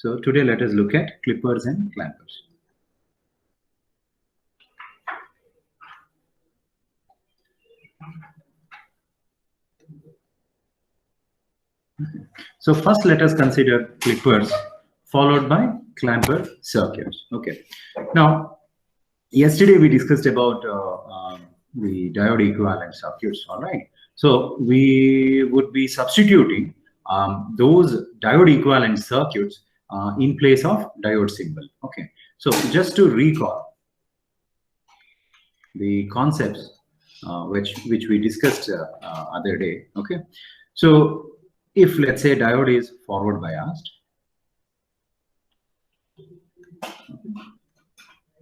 So today let us look at clippers and clampers. So first let us consider clippers followed by clamper circuits. Okay. Now, yesterday we discussed about the diode equivalent circuits. All right. So we would be substituting those diode equivalent circuits in place of diode symbol. Okay. So just to recall the concepts which we discussed other day. Okay. So if let's say diode is forward biased,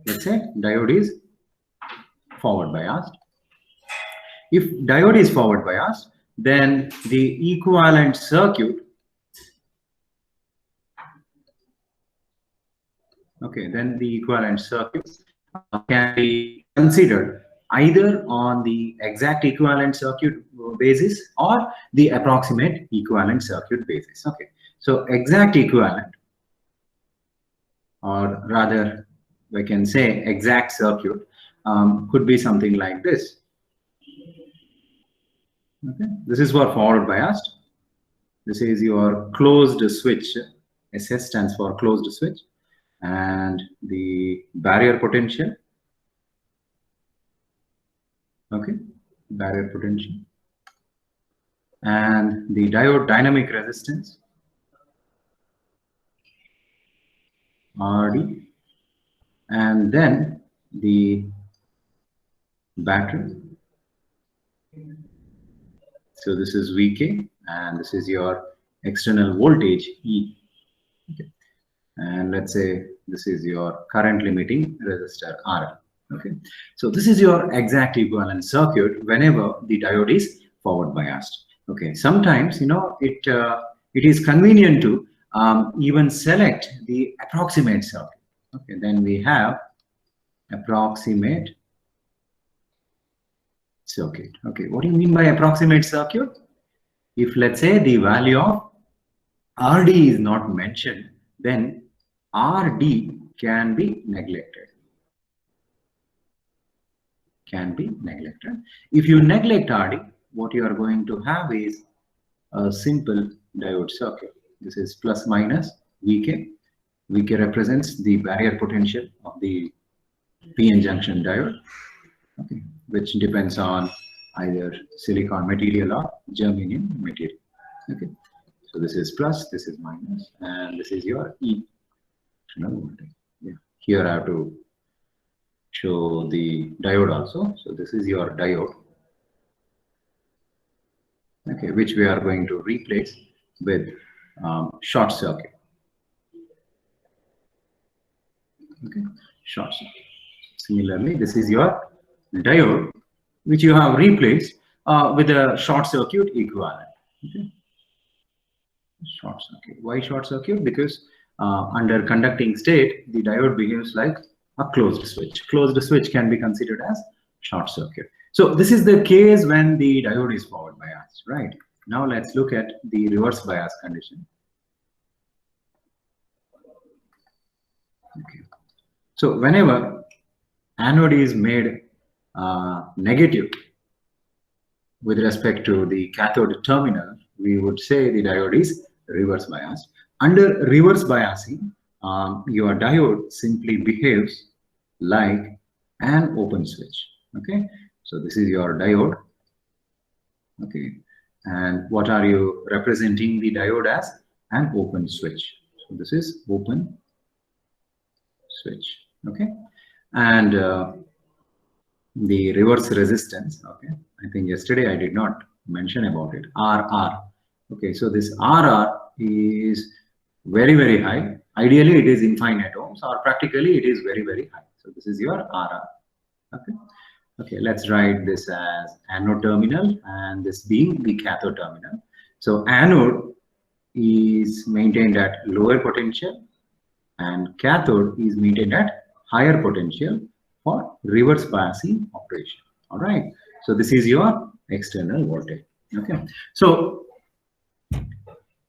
let's say diode is forward biased. If diode is forward biased, then the equivalent circuit, okay, then the equivalent circuit can be considered either on the exact equivalent circuit basis or the approximate equivalent circuit basis. Okay, so exact equivalent, or rather we can say exact circuit, could be something like this. Okay, this is for forward biased. This is your closed switch. SS stands for closed switch, and the barrier potential. Okay, barrier potential, and the diode dynamic resistance, RD, and then the battery. So this is VK, and this is your external voltage E. Okay. And let's say this is your current limiting resistor RL. Okay, so this is your exact equivalent circuit whenever the diode is forward biased. Okay, sometimes it is convenient to even select the approximate circuit. Okay, then we have approximate circuit. Okay, what do you mean by approximate circuit? If let's say the value of RD is not mentioned, then RD can be neglected. If you neglect RD, what you are going to have is a simple diode circuit. This is plus minus VK. VK represents the barrier potential of the PN junction diode, okay, which depends on either silicon material or germanium material. Okay, so this is plus, this is minus, and this is your E. Yeah. Here I have to show the diode also. So this is your diode, okay, which we are going to replace with short circuit. Okay, short circuit. Similarly, this is your diode, which you have replaced with a short circuit equivalent. Okay. Short circuit. Why short circuit? Because under conducting state, the diode behaves like a closed switch. Closed switch can be considered as short circuit. So this is the case when the diode is forward biased, right? Now let's look at the reverse bias condition. Okay. So whenever anode is made negative with respect to the cathode terminal, we would say the diode is reverse biased. Under reverse biasing, your diode simply behaves like an open switch. Okay, so this is your diode. Okay, and what are you representing the diode as? An open switch. So this is open switch. Okay, and the reverse resistance. Okay, I think yesterday I did not mention about it. RR. Okay, so this RR is very, very high. Ideally, it is infinite ohms, or practically it is very, very high. So this is your RR. Okay. Okay, let's write this as anode terminal and this being the cathode terminal. So anode is maintained at lower potential and cathode is maintained at higher potential for reverse biasing operation. All right. So this is your external voltage. Okay. So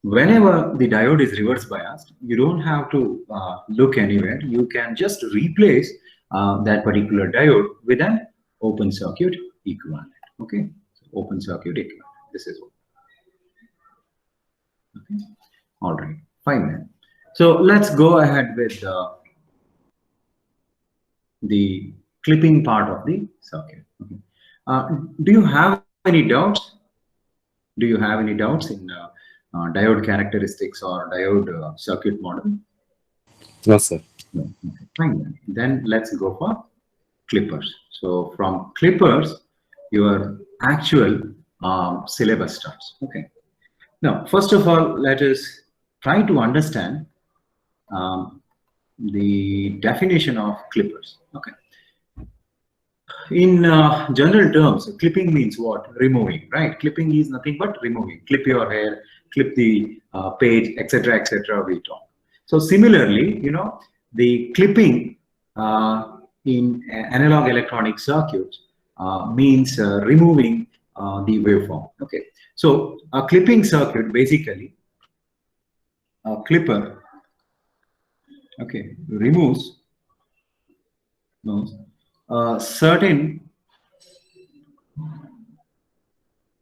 Whenever the diode is reverse biased, you don't have to look anywhere. You can just replace that particular diode with an open circuit equivalent. Okay, so open circuit equivalent. This is what. Okay. All right, fine then. So let's go ahead with the clipping part of the circuit. Okay. Do you have any doubts? Do you have any doubts in diode characteristics or diode circuit model? No, sir. No. Okay. Fine. Then let's go for clippers. So from clippers, your actual syllabus starts. Okay. Now, first of all, let us try to understand um, the definition of clippers. Okay. In general terms, clipping means what? Removing, right? Clipping is nothing but removing. Clip your hair, clip the page, etc., etc. We talk. So similarly, the clipping in analog electronic circuits means removing the waveform. Okay. So a clipping circuit, basically, a clipper, okay, removes a certain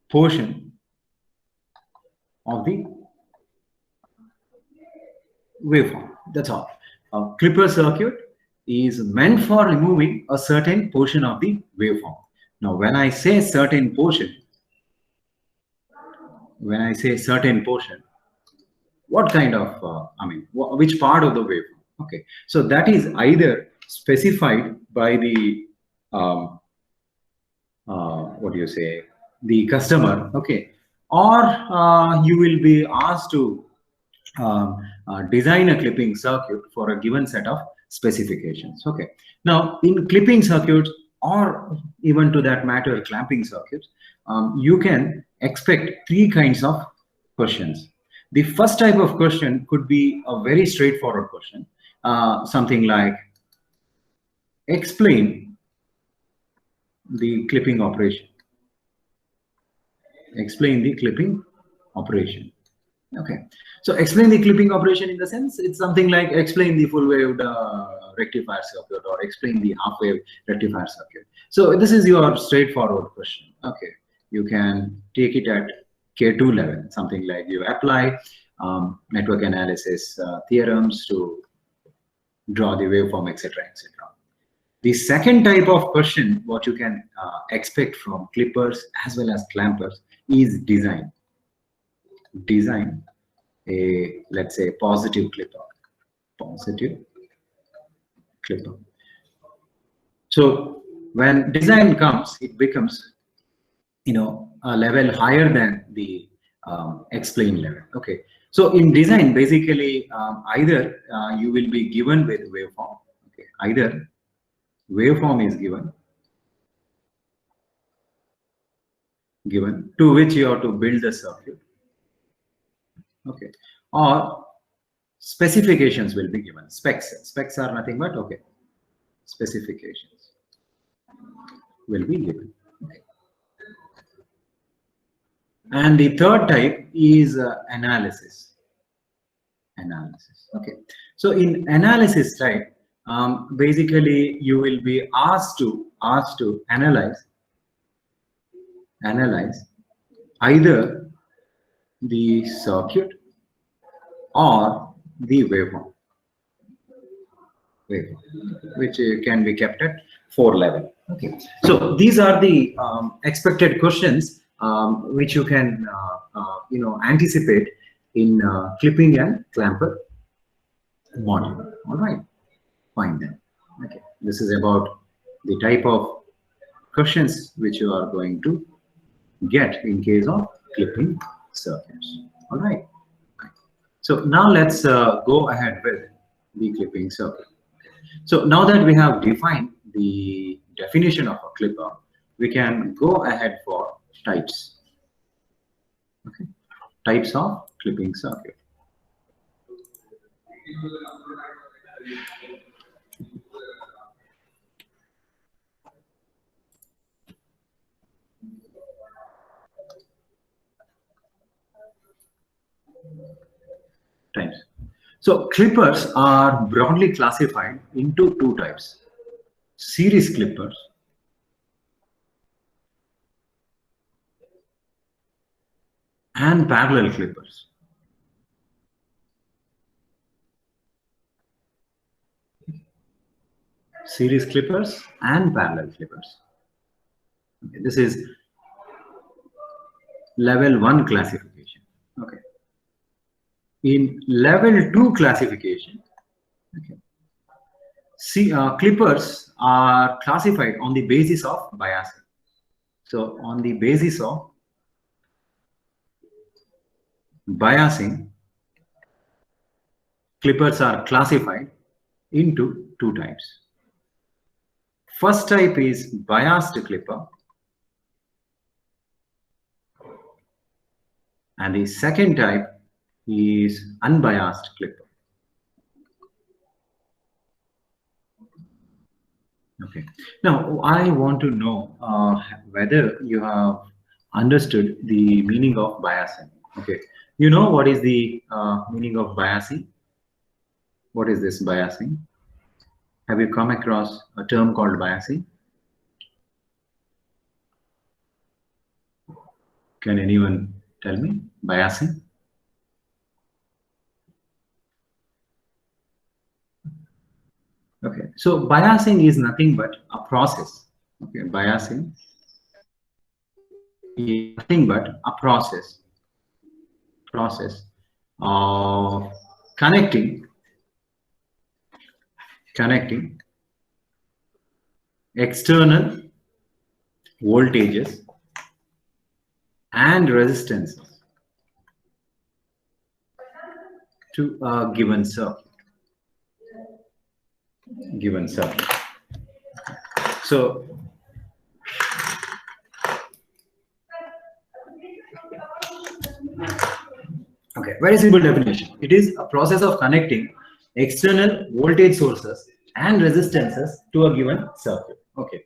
portion of the waveform. That's all. A clipper circuit is meant for removing a certain portion of the waveform. Now, when I say certain portion, what kind of, which part of the waveform? Okay, so that is either specified by the, what do you say, the customer, okay, or you will be asked to design a clipping circuit for a given set of specifications. Okay. Now, in clipping circuits, or even to that matter, clamping circuits, you can expect three kinds of questions. The first type of question could be a very straightforward question, something like, explain the clipping operation. Explain the clipping operation. Okay, so explain the clipping operation in the sense it's something like explain the full wave rectifier circuit or explain the half wave rectifier circuit. So this is your straightforward question. Okay, you can take it at K2 level, something like you apply network analysis theorems to draw the waveform, etc., etc. The second type of question, what you can expect from clippers as well as clampers, is design. Design a, let's say, positive clipper. So when design comes, it becomes, a level higher than the explain level. Okay, so in design, basically, either you will be given with waveform. Okay, either waveform is given to which you have to build the circuit. Okay, or specifications will be given. Specs are nothing but, okay, specifications will be given. Okay. And the third type is analysis. Okay, so in analysis type, basically you will be asked to analyze either the circuit or the waveform, which can be kept at 4 level. Okay, so these are the expected questions which you can anticipate in clipping and clamper module. All right, fine then. Okay, this is about the type of questions which you are going to get in case of clipping circuits. All right. So now let's go ahead with the clipping circuit. So now that we have defined the definition of a clipper, we can go ahead for types. Okay, types of clipping circuit. So clippers are broadly classified into two types: series clippers and parallel clippers. Series clippers and parallel clippers. Okay, this is level 1 classification. Okay. In level 2 classification, okay, clippers are classified on the basis of biasing. So on the basis of biasing, clippers are classified into two types. First type is biased clipper, and the second type is unbiased clipper. Okay. Now I want to know whether you have understood the meaning of biasing. Okay. You know what is the meaning of biasing? What is this biasing? Have you come across a term called biasing? Can anyone tell me biasing? Okay, so biasing is nothing but a process. Okay, biasing is nothing but a process of connecting external voltages and resistances to a given circuit. So okay, very simple definition. It is a process of connecting external voltage sources and resistances to a given circuit. Okay.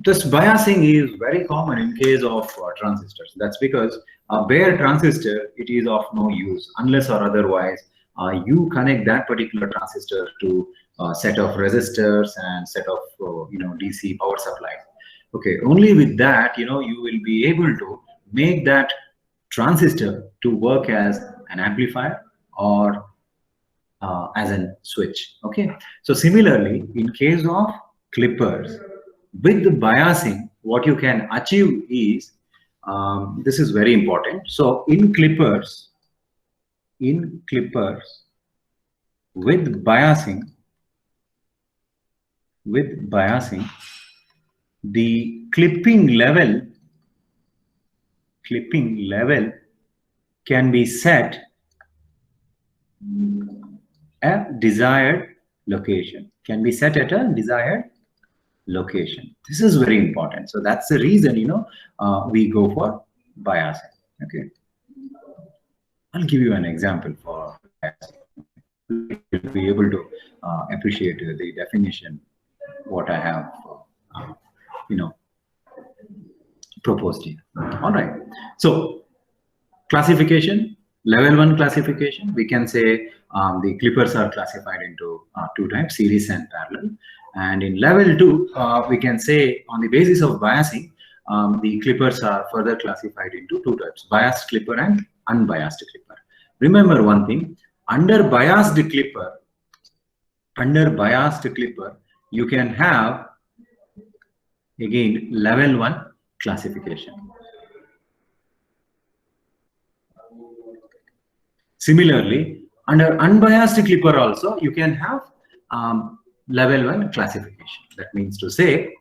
This biasing is very common in case of transistors. That's because a bare transistor, it is of no use unless or otherwise you connect that particular transistor to a set of resistors and set of DC power supply. Okay, only with that you will be able to make that transistor to work as an amplifier or as a switch. Okay, so similarly in case of clippers, with the biasing, what you can achieve is this is very important. So in clippers with biasing, the clipping level can be set at a desired location. This is very important. So that's the reason we go for biasing. Okay, I'll give you an example for biasing. You'll be able to appreciate the definition what I have proposed here. All right, so classification, level 1 classification, we can say the clippers are classified into two types, series and parallel. And in level 2, we can say on the basis of biasing, the clippers are further classified into two types, biased clipper and unbiased clipper. Remember one thing, under biased clipper, you can have again level 1 classification. Similarly, under unbiased clipper also you can have level 1 classification. That means to say,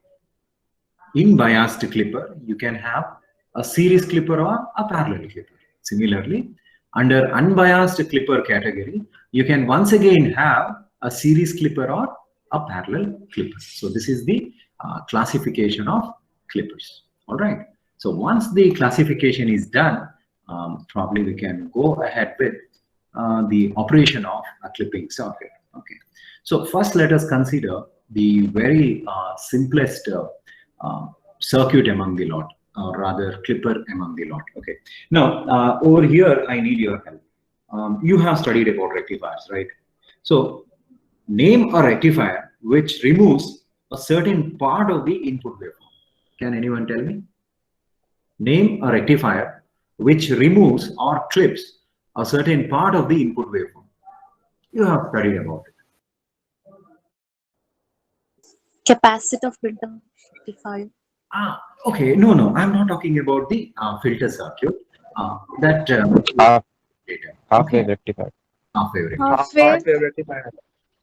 in biased clipper you can have a series clipper or a parallel clipper. Similarly, under unbiased clipper category, you can once again have a series clipper or a parallel clipper. So this is the classification of clippers. All right. So once the classification is done, probably we can go ahead with the operation of a clipping circuit. Okay. So first, let us consider the very simplest circuit among the lot, or rather clipper among the lot. Okay. Now over here, I need your help. you have studied about rectifiers, right? So name a rectifier which removes a certain part of the input waveform. Can anyone tell me? Name a rectifier which removes or clips a certain part of the input waveform. You have studied about it. Capacitor filter rectifier. Okay. No. I'm not talking about the filter circuit. That Half data. half Okay. wave rectifier. Half wave rectifier. Half wave.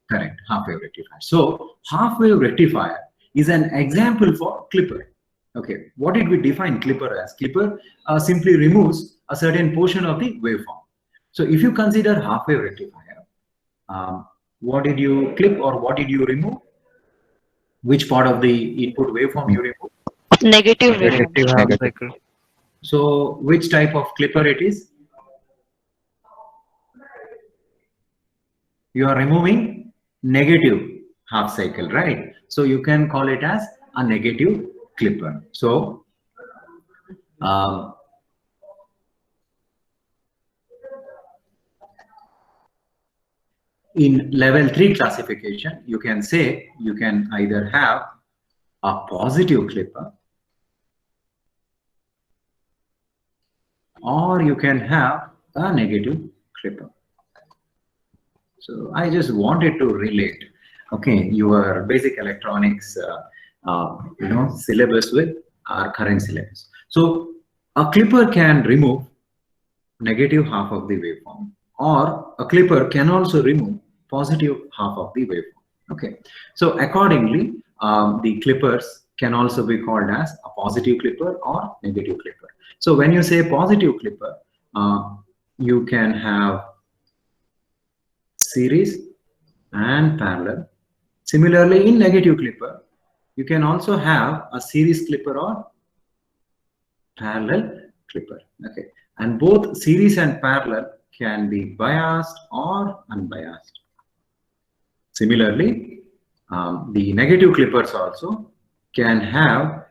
Correct. Half wave rectifier. So half wave rectifier is an example for clipper. Okay. What did we define clipper as? Clipper simply removes a certain portion of the waveform. So if you consider half wave rectifier, what did you clip or what did you remove? Which part of the input waveform you remove? Negative waveform. Negative. So which type of clipper it is? You are removing negative half cycle, right? So you can call it as a negative clipper. So in level 3 classification, you can say you can either have a positive clipper or you can have a negative clipper. So I just wanted to relate, okay, your basic electronics, syllabus with our current syllabus. So a clipper can remove negative half of the waveform, or a clipper can also remove positive half of the waveform. Okay, so accordingly, the clippers can also be called as a positive clipper or negative clipper. So when you say positive clipper, you can have series and parallel. Similarly, in negative clipper, you can also have a series clipper or parallel clipper. Okay, and both series and parallel can be biased or unbiased. Similarly, the negative clippers also can have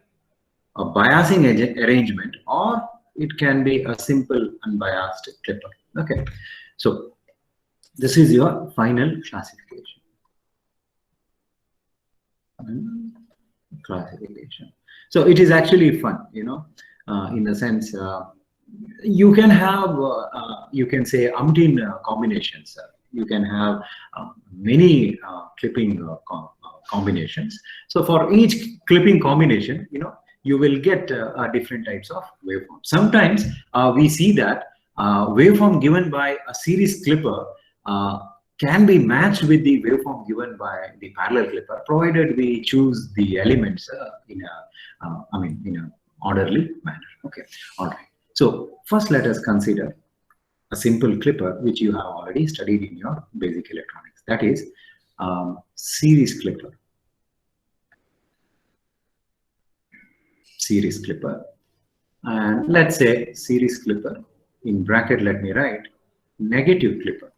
a biasing arrangement, or it can be a simple unbiased clipper. Okay, so this is your final classification. So it is actually fun, in the sense you can have you can say umpteen combinations. You can have many clipping combinations. So for each clipping combination, you will get different types of waveform. Sometimes we see that waveform given by a series clipper can be matched with the waveform given by the parallel clipper, provided we choose the elements in an orderly manner. Okay, all right. So first, let us consider a simple clipper which you have already studied in your basic electronics. That is series clipper. Series clipper, and let's say series clipper. In bracket, let me write negative clipper.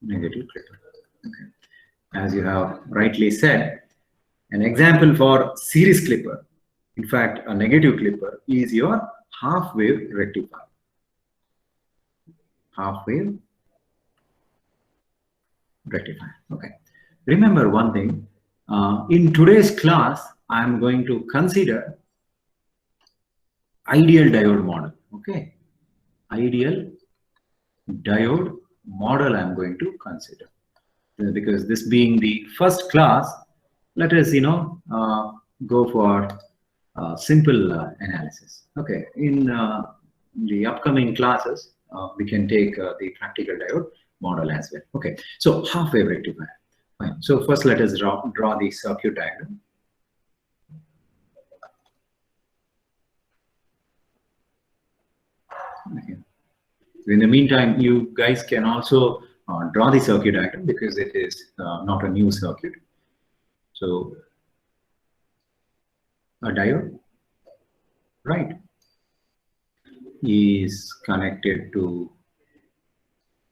Negative clipper. Okay. As you have rightly said, an example for series clipper, in fact, a negative clipper, is your half wave rectifier. Half wave rectifier. Okay. Remember one thing. In today's class, I am going to consider ideal diode model. Okay. Ideal diode model I am going to consider. Because this being the first class, let us go for simple analysis. Okay, in the upcoming classes we can take the practical diode model as well. Okay, so half wave rectifier. Fine. So first let us draw the circuit diagram. Okay. In the meantime, you guys can also draw the circuit diagram because it is not a new circuit. So a diode, right, is connected to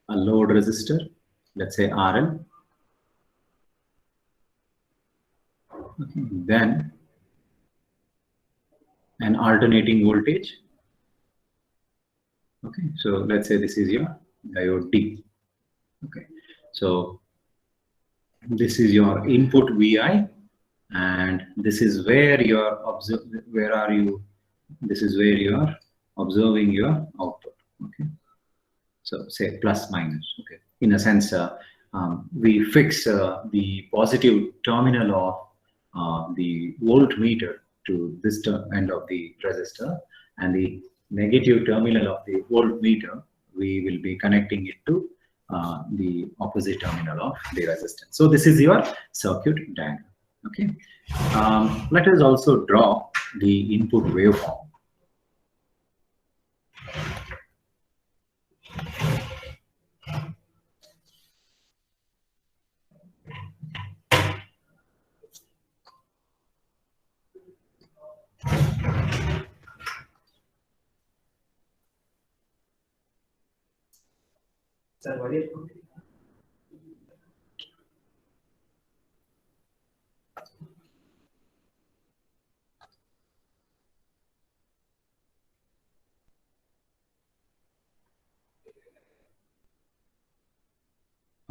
a load resistor, let's say RL. Okay. Then an alternating voltage. Okay, so let's say this is your diode D. Okay, so this is your input Vi, and this is where you're this is where you are observing your output. Okay, so say plus minus. Okay, in a sense, we fix the positive terminal of the voltmeter to this end of the resistor, and the negative terminal of the voltmeter we will be connecting it to the opposite terminal of the resistance. So this is your circuit diagram. Okay, let us also draw the input waveform.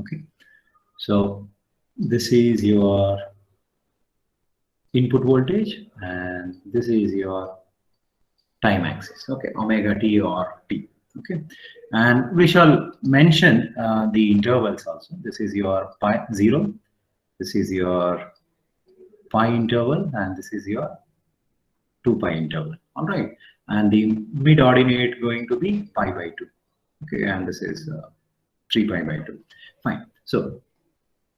Okay, so this is your input voltage, and this is your time axis. Okay, omega t or t. Okay, and we shall mention the intervals also. This is your pi 0, this is your pi interval, and this is your 2 pi interval. All right, and the mid ordinate going to be pi by 2. Okay, and this is 3 pi by 2. Fine. So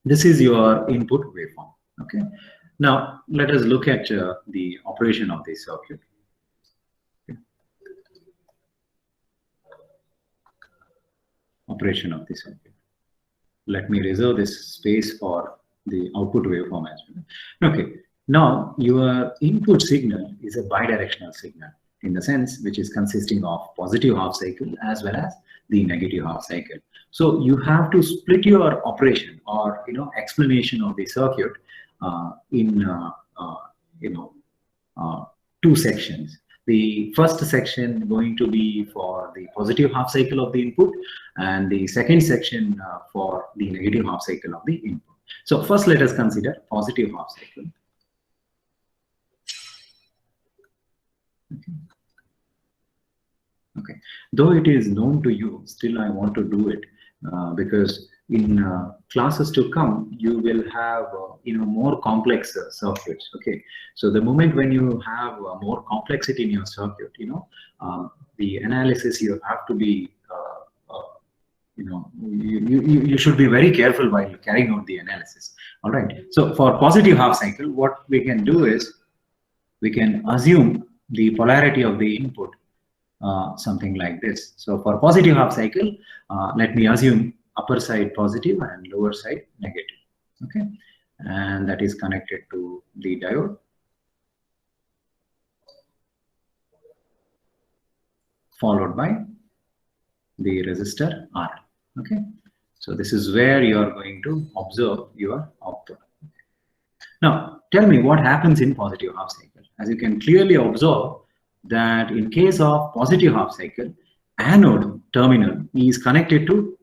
this is your input waveform. Okay, now let us look at the operation of this circuit. Okay. Operation of the circuit. Let me reserve this space for the output waveform as well. Okay, now your input signal is a bidirectional signal, in the sense which is consisting of positive half cycle as well as the negative half cycle. So you have to split your operation or explanation of the circuit in two sections. The first section going to be for the positive half cycle of the input, and the second section for the negative half cycle of the input. So first let us consider positive half cycle. Okay. Though it is known to you, still I want to do it because in classes to come you will have more complex circuits. Okay, so the moment when you have more complexity in your circuit, the analysis you have to be you should be very careful while carrying out the analysis. All right, so for positive half cycle, what we can do is we can assume the polarity of the input something like this. So for positive half cycle, let me assume upper side positive and lower side negative. Okay, and that is connected to the diode, followed by the resistor R. Okay, so this is where you are going to observe your output. Now tell me what happens in positive half cycle. As you can clearly observe that in case of positive half cycle, anode terminal is connected to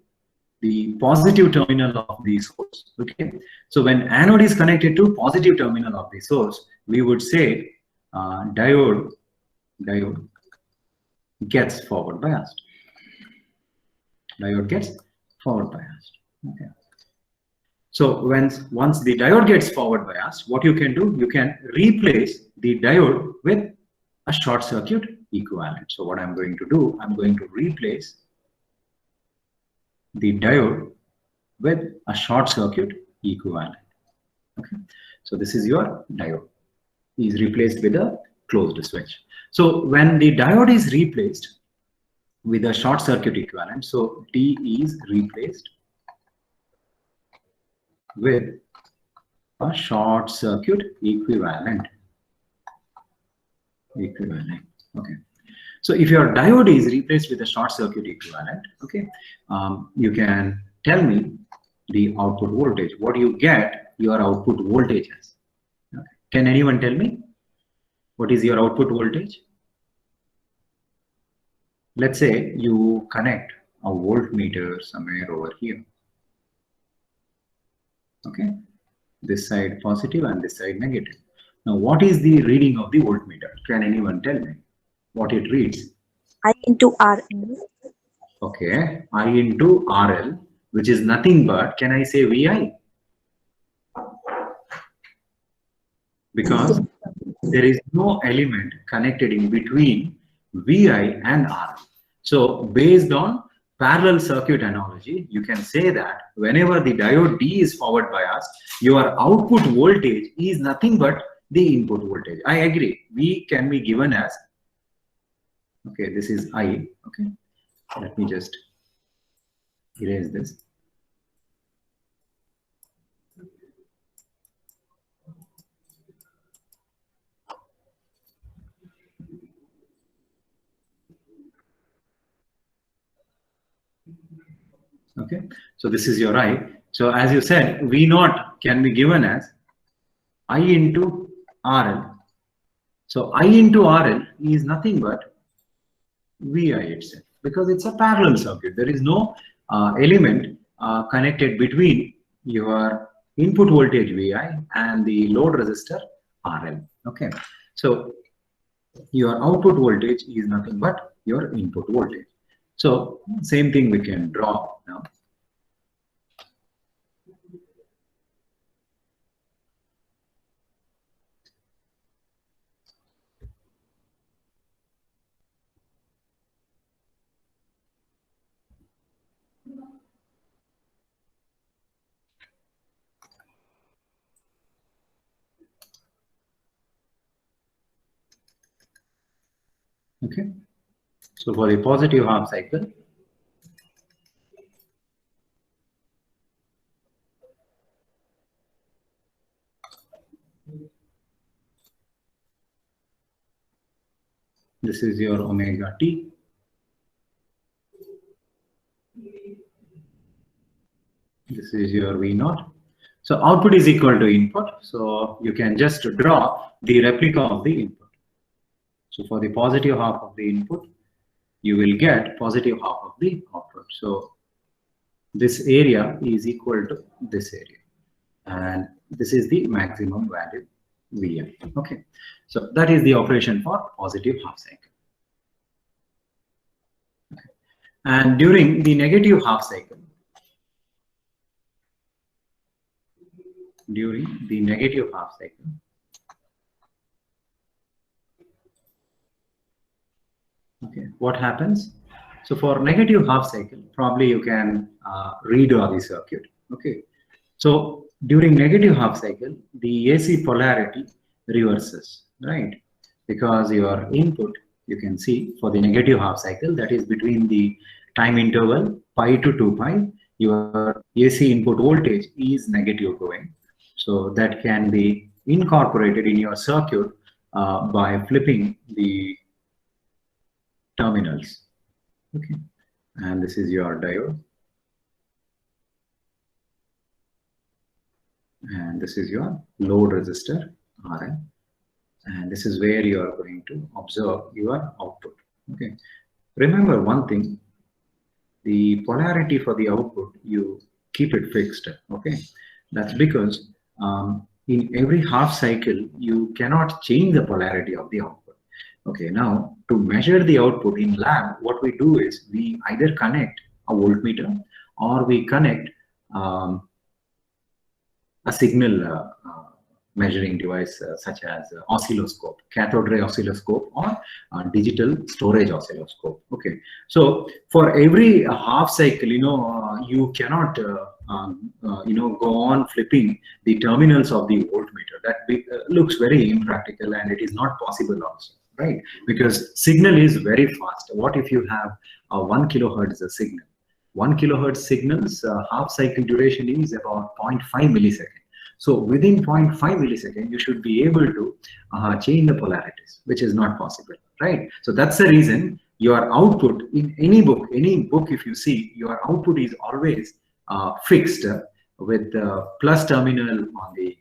the positive terminal of the source. Okay, so when anode is connected to positive terminal of the source, we would say diode gets forward biased. Diode gets forward biased. Okay, so once the diode gets forward biased, what you can do, you can replace the diode with a short circuit equivalent. So what I'm going to do, I'm going to replace the diode with a short circuit equivalent. Okay, so this is your diode is replaced with a closed switch. So when the diode is replaced with a short circuit equivalent, so D is replaced with a short circuit equivalent. Okay, so if your diode is replaced with a short circuit equivalent, okay, you can tell me the output voltage, what you get your output voltage as. Okay. Can anyone tell me what is your output voltage? let's say you connect a voltmeter somewhere over here. Okay, this side positive and this side negative. Now, what is the reading of the voltmeter? Can anyone tell me what it reads? I into RL. Okay, I into RL, which is nothing but, can I say VI? Because there is no element connected in between VI and RL. So based on parallel circuit analogy, you can say that whenever the diode D is forward biased, your output voltage is nothing but the input voltage. I agree. V can be given as, okay, this is I. Okay, let me just erase this. Okay, so this is your I. So as you said, V naught can be given as I into RL. So I into RL is nothing but VI itself, because it's a parallel circuit. There is no element connected between your input voltage VI and the load resistor RL. Okay, so your output voltage is nothing but your input voltage. So same thing we can draw now. Okay, so for the positive half cycle, this is your omega t. This is your V naught. So output is equal to input. So you can just draw the replica of the input. So for the positive half of the input, you will get positive half of the output. So this area is equal to this area. And this is the maximum value Vm. Okay. So that is the operation for positive half cycle. Okay. And during the negative half cycle, okay, what happens? So for negative half cycle, probably you can redraw the circuit. Okay, so during negative half cycle, the AC polarity reverses, right? Because your input, you can see for the negative half cycle, that is between the time interval pi to 2 pi, your AC input voltage is negative going. So that can be incorporated in your circuit by flipping the terminals. Okay, and this is your diode, and this is your load resistor RL, and this is where you are going to observe your output. Okay, remember one thing, the polarity for the output, you keep it fixed. Okay, that's because in every half cycle you cannot change the polarity of the output. Okay, now to measure the output in lab, what we do is we either connect a voltmeter or we connect a signal measuring device such as oscilloscope, cathode ray oscilloscope, or digital storage oscilloscope. Okay, so for every half cycle, you cannot go on flipping the terminals of the voltmeter. That looks very impractical, and it is not possible also, right? Because signal is very fast. What if you have a 1 kilohertz signal? 1 kilohertz signals half cycle duration is about 0.5 millisecond. So within 0.5 millisecond, you should be able to change the polarities, which is not possible, right? So that's the reason your output in any book, if you see, your output is always fixed with the plus terminal on the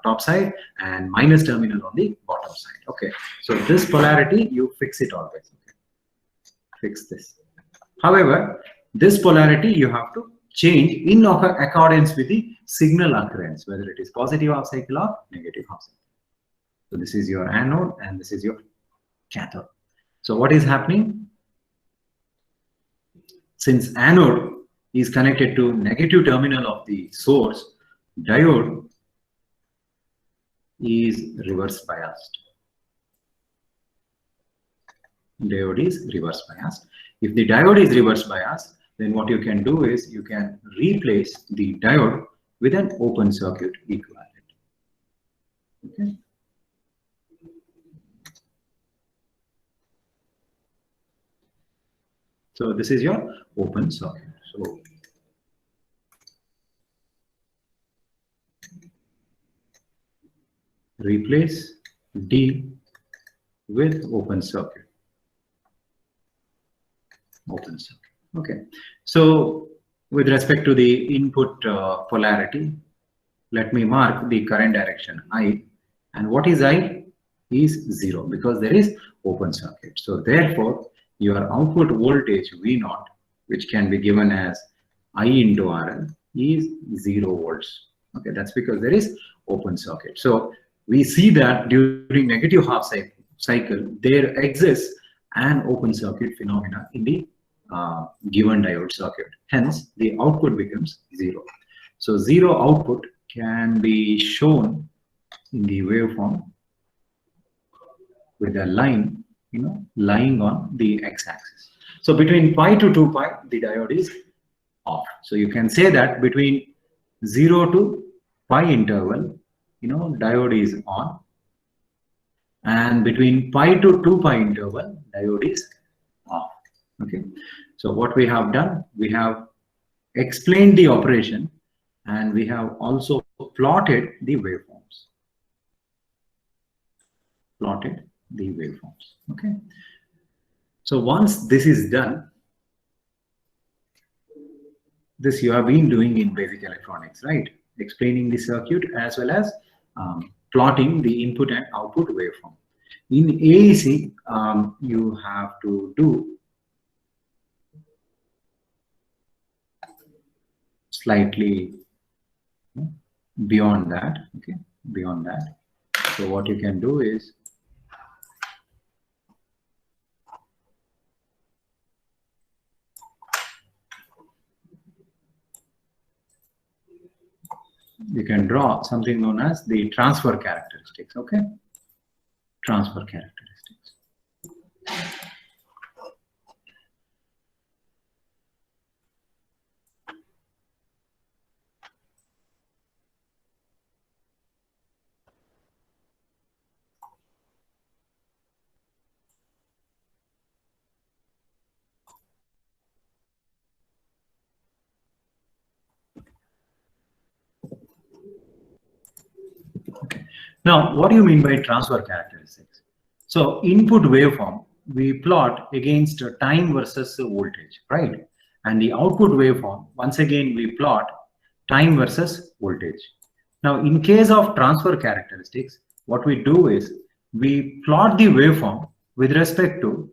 top side and minus terminal on the bottom side. Okay, so this polarity, you fix it always. Okay. fix this. However, this polarity you have to change in accordance with the signal occurrence, whether it is positive half cycle or negative half cycle. So this is your anode and this is your cathode. So what is happening? Since anode is connected to negative terminal of the source, diode is reverse biased. Diode is reverse biased. If the diode is reverse biased, then what you can do is you can replace the diode with an open circuit equivalent. Okay. So this is your open circuit. So replace D with open circuit. Open circuit. Okay. So with respect to the input polarity, let me mark the current direction I. And what is I? Is 0 because there is open circuit. So therefore, your output voltage V0, which can be given as I into RL, is 0 volts. Okay, that's because there is open circuit. So we see that during negative half cycle, there exists an open circuit phenomena in the given diode circuit. Hence, the output becomes 0. So 0 output can be shown in the waveform with a line, lying on the x-axis. So between pi to 2 pi, the diode is off. So you can say that between 0 to pi interval, diode is on, and between pi to 2 pi interval, diode is off. Okay. So what we have done, we have explained the operation, and we have also plotted the waveforms. Plotted the waveforms. Okay. So once this is done, this you have been doing in basic electronics, right? Explaining the circuit as well as plotting the input and output waveform. In AEC, you have to do slightly beyond that. Okay, beyond that. So what you can do is you can draw something known as the transfer characteristics. Okay, transfer characteristics. Now, what do you mean by transfer characteristics? So, input waveform, we plot against time versus voltage, right? And the output waveform, once again, we plot time versus voltage. Now, in case of transfer characteristics, what we do is we plot the waveform with respect to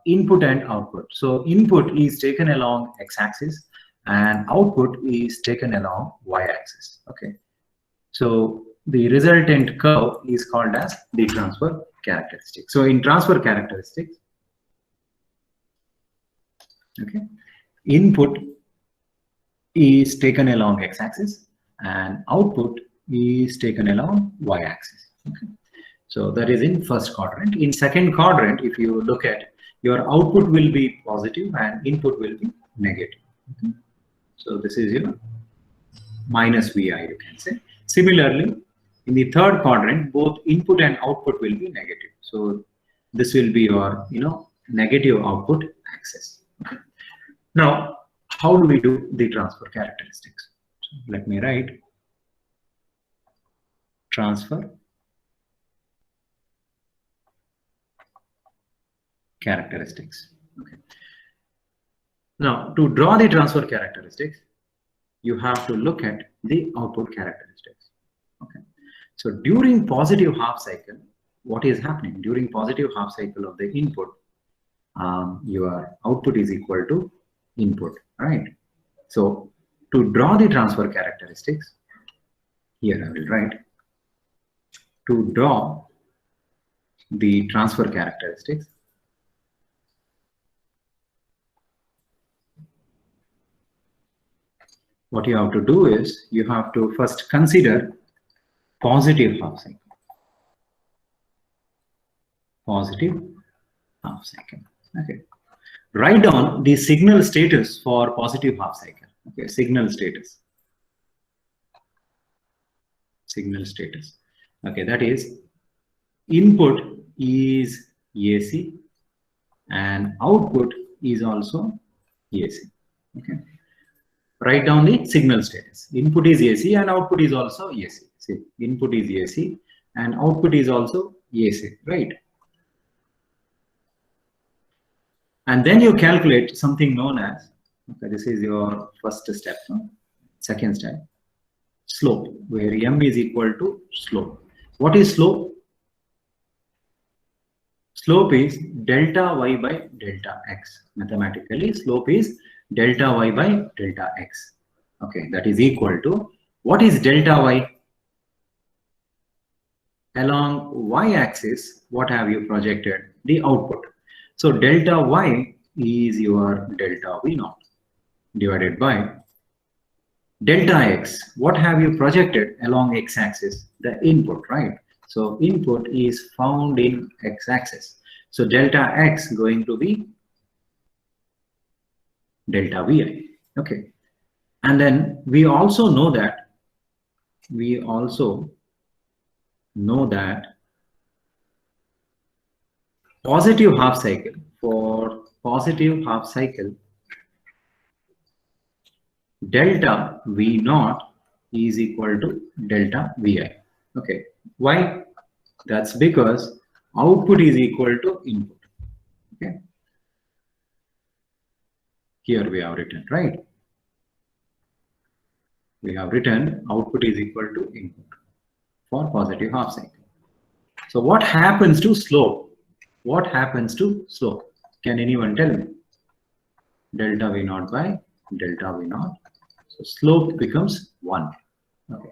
input and output. So, input is taken along x-axis and output is taken along y-axis. Okay. So, the resultant curve is called as the transfer characteristic. So in transfer characteristics, okay, input is taken along x-axis and output is taken along y-axis. Okay. So that is in first quadrant. In second quadrant, if you look at, your output will be positive and input will be negative. Okay. So this is your minus VI, you can say. Similarly, in the third quadrant, both input and output will be negative. So this will be your, negative output axis. Okay. Now, how do we do the transfer characteristics? So let me write transfer characteristics. Okay. Now, to draw the transfer characteristics, you have to look at the output characteristics. Okay. So during positive half cycle, what is happening? During positive half cycle of the input, your output is equal to input, right? So to draw the transfer characteristics, here I will write, to draw the transfer characteristics, what you have to do is you have to first consider positive half cycle. Positive half cycle. Okay. Write down the signal status for positive half cycle. Okay, signal status. Signal status. Okay, that is input is AC and output is also AC. Okay. Write down the signal status. Input is AC and output is also AC. See, input is AC and output is also AC, right? And then you calculate something known as, okay, this is your first step, no? Second step, slope, where M is equal to slope. What is slope? Slope is delta Y by delta X. Mathematically, slope is delta Y by delta X. Okay, that is equal to, what is delta Y? Along Y-axis, what have you projected? The output. So delta Y is your delta V naught divided by delta X. What have you projected along X-axis? The input, right? So input is found in X-axis. So delta X going to be delta Vi. Okay. And then we also know that positive half cycle, for positive half cycle, delta V naught is equal to delta Vi. Okay. Why? That's because output is equal to input. Okay. Here we have written, right? We have written output is equal to input for positive half cycle. So what happens to slope? What happens to slope? Can anyone tell me? Delta V naught by delta V naught. So slope becomes 1. Okay.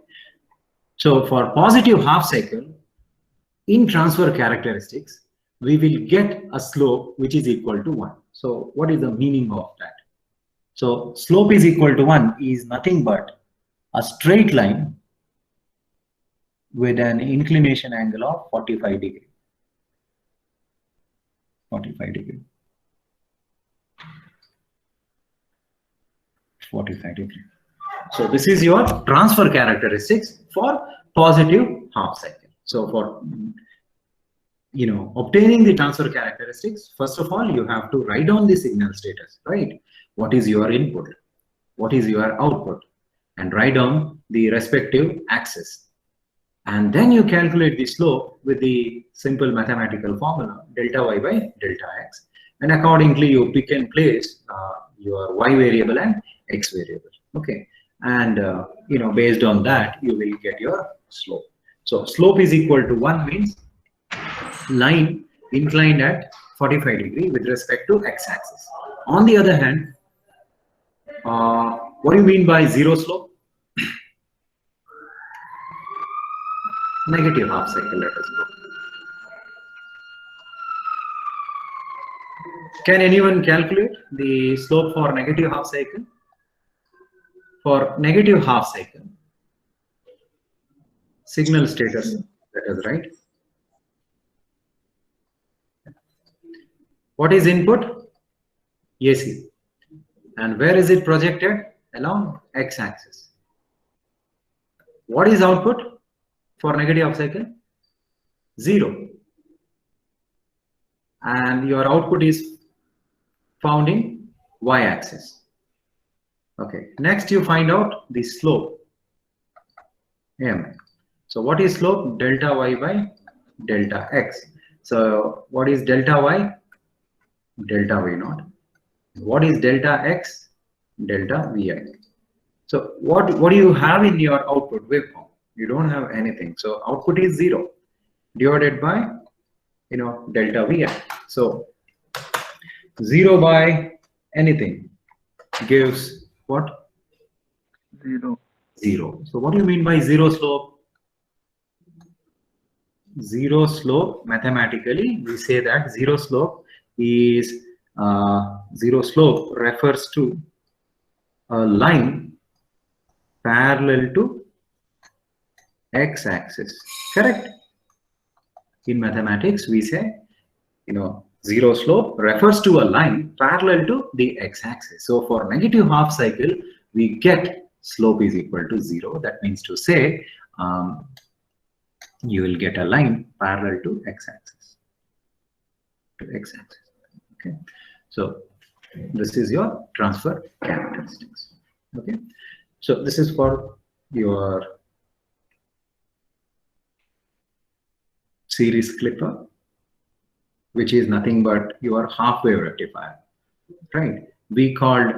So for positive half cycle, in transfer characteristics, we will get a slope which is equal to 1. So what is the meaning of that? So slope is equal to 1 is nothing but a straight line with an inclination angle of 45 degree. 45 degree. 45 degree. So this is your transfer characteristics for positive half cycle. So for obtaining the transfer characteristics, first of all, you have to write down the signal status, right? What is your input? What is your output? And write down the respective axis. And then you calculate the slope with the simple mathematical formula, delta Y by delta X. And accordingly, you pick and place your Y variable and X variable. Okay. And, based on that, you will get your slope. So slope is equal to 1 means line inclined at 45 degree with respect to X-axis. On the other hand, what do you mean by zero slope? Negative half cycle, let us go. Can anyone calculate the slope for negative half cycle? For negative half cycle, signal status, let us write. What is input? AC. And where is it projected? Along X-axis. What is output for negative half cycle? 0. And your output is found in Y-axis. Okay. Next, you find out the slope, M. So what is slope? Delta Y by delta X. So what is delta Y? Delta V naught. What is delta X? Delta Vi. So what do you have in your output waveform? You don't have anything. So output is 0 divided by delta Vi. So 0 by anything gives what? 0. 0. So what do you mean by zero slope? Zero slope, mathematically, we say that zero slope is zero slope refers to a line parallel to x-axis. Correct? In mathematics, we say, zero slope refers to a line parallel to the x-axis. So for negative half cycle, we get slope is equal to 0. That means to say, you will get a line parallel to x-axis. Okay. So this is your transfer characteristics. Okay. So this is for your series clipper, which is nothing but your half wave rectifier, right? We called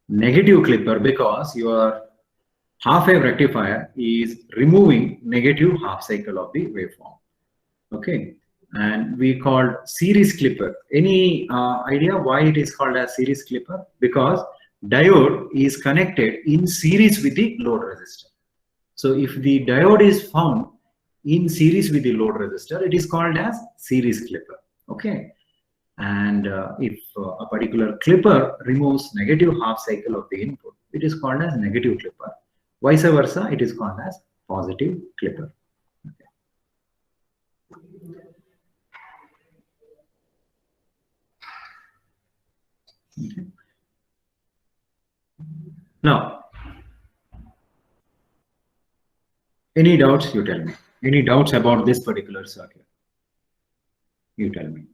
negative clipper because your half wave rectifier is removing negative half cycle of the waveform. Okay. And we called series clipper. Any idea why it is called as series clipper? Because diode is connected in series with the load resistor. So if the diode is found in series with the load resistor, it is called as series clipper. Okay. And if a particular clipper removes negative half cycle of the input, it is called as negative clipper. Vice versa, it is called as positive clipper. Okay. Now, any doubts, you tell me. Any doubts about this particular circuit? You tell me.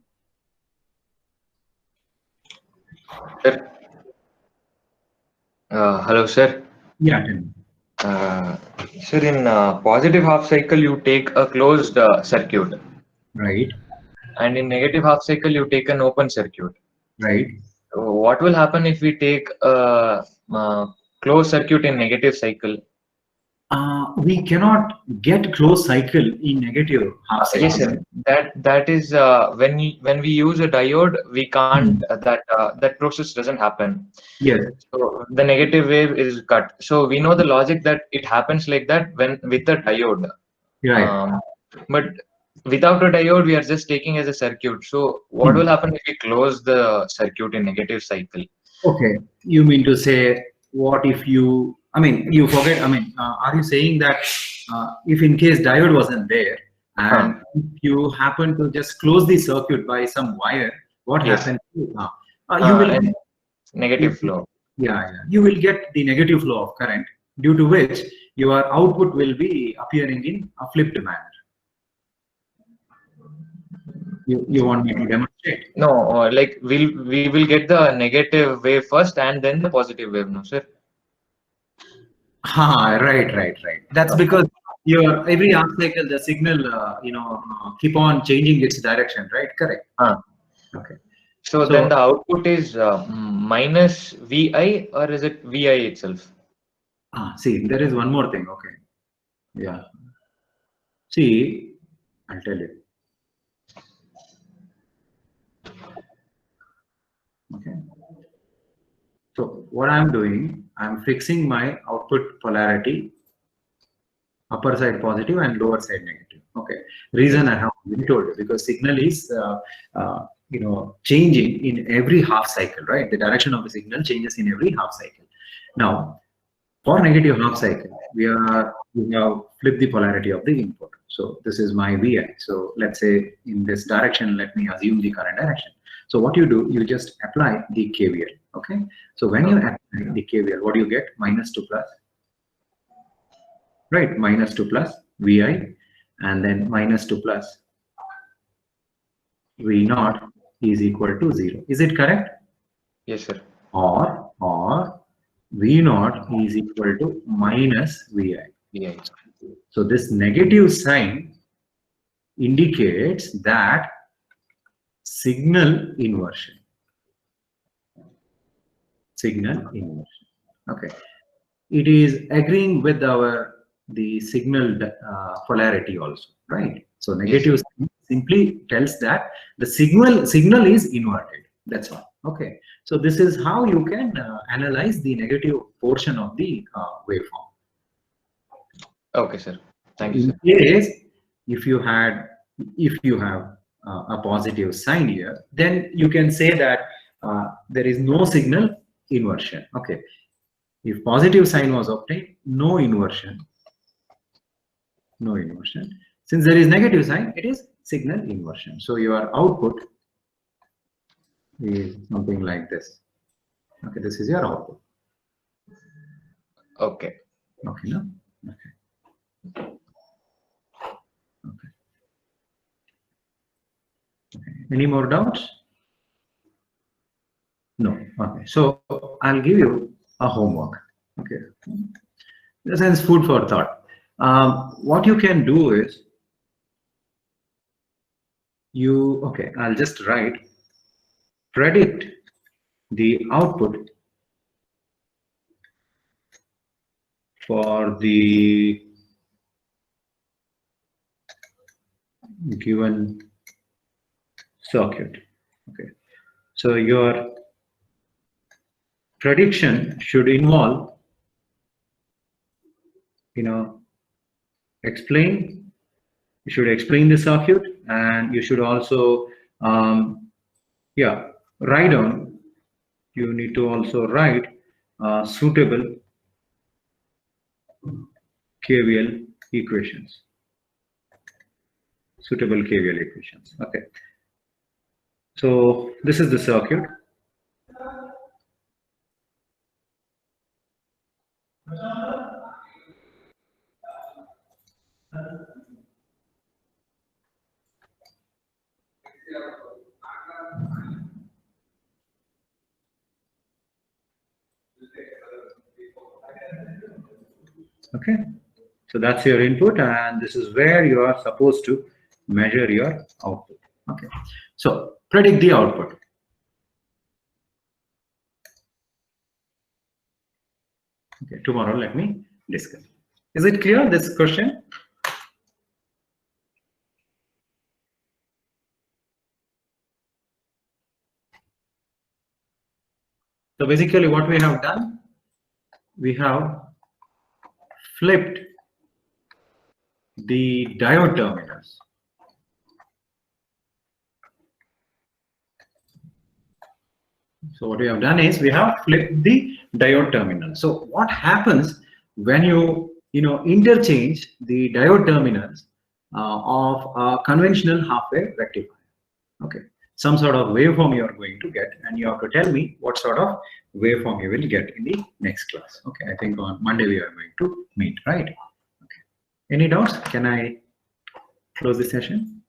Sir. Hello, sir. Yeah, tell me. Sir, in positive half cycle, you take a closed circuit. Right. And in negative half cycle, you take an open circuit. Right. So what will happen if we take a closed circuit in negative cycle? We cannot get closed cycle in negative half cycle. Yes, sir. That is when we use a diode, we can't that process doesn't happen. Yes. So the negative wave is cut. So we know the logic that it happens like that when with a diode. Right. But without a diode, we are just taking as a circuit. So what will happen if we close the circuit in negative cycle? Okay. You mean to say, what if you, you forget, are you saying that if in case diode wasn't there and if you happen to just close the circuit by some wire, what happens? You will negative flow. Yeah. You will get the negative flow of current, due to which your output will be appearing in a flipped manner. You want me to demonstrate? No, like we will get the negative wave first and then the positive wave, no, sir? Right. That's because your every half cycle the signal keep on changing its direction, right? Correct. Okay. So then the output is minus Vi, or is it Vi itself? See, there is one more thing. Okay. Yeah. See, I'll tell you. Okay. So what I'm doing, I'm fixing my output polarity, upper side positive and lower side negative. Okay. Reason I have already told you, because signal is changing in every half cycle, right? The direction of the signal changes in every half cycle. Now, for negative half cycle, we have flipped the polarity of the input. So this is my Vi. So let's say in this direction, let me assume the current direction. So what you do, you just apply the KVL. Okay. So when you apply the KVL, what do you get? Minus 2 plus. Right. Minus 2 plus Vi, and then minus 2 plus V naught is equal to 0. Is it correct? Yes, sir. Or V naught is equal to minus Vi. So this negative sign indicates that signal inversion. Okay. It is agreeing with the signal polarity also, right? So negative sign simply tells that the signal is inverted. That's all. Okay. So this is how you can analyze the negative portion of the waveform. Okay, sir. Thank you, In sir. case if you have a positive sign here, then you can say that there is no signal inversion. Okay. If positive sign was obtained, no inversion. No inversion. Since there is negative sign, it is signal inversion. So your output is something like this. Okay, this is your output. Okay. Okay, no? Okay. Okay. Okay. Any more doubts? No. Okay. So I'll give you a homework. Okay. In a sense, food for thought. What you can do is I'll just write predict the output for the given circuit. Okay. So your prediction should involve, you should explain the circuit, and you should also write down, you need to also write suitable KVL equations. Suitable KVL equations. Okay. So this is the circuit. Okay, so that's your input, and this is where you are supposed to measure your output. Okay, so predict the output. Okay, tomorrow let me discuss. Is it clear, this question? So basically what we have done, we have flipped the diode terminals. So what we have done is we have flipped the diode terminal. So what happens when you interchange the diode terminals of a conventional half-wave rectifier? Okay, some sort of waveform you are going to get, and you have to tell me what sort of waveform you will get in the next class. Okay, I think on Monday we are going to meet, right? Okay. Any doubts? Can I close the session?